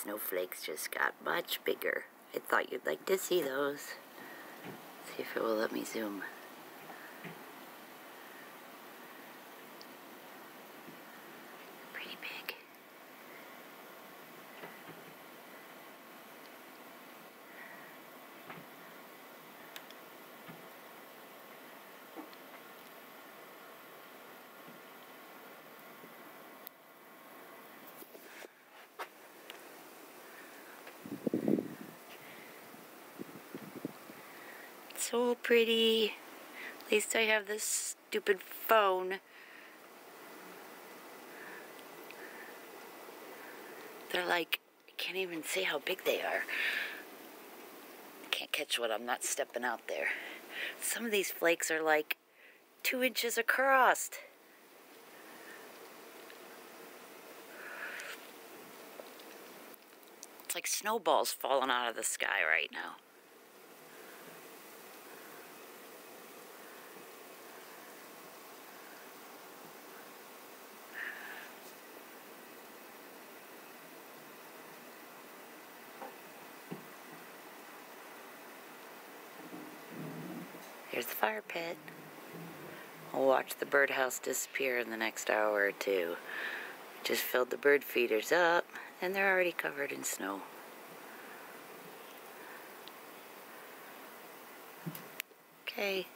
snowflakes just got much bigger. I thought you'd like to see those. See if it will let me zoom. Pretty big. So pretty. At least I have this stupid phone. They're like, I can't even see how big they are. Can't catch what I'm not stepping out there. Some of these flakes are like 2 inches across. It's like snowballs falling out of the sky right now. Here's the fire pit. We'll watch the birdhouse disappear in the next hour or two. Just filled the bird feeders up, and they're already covered in snow. Okay.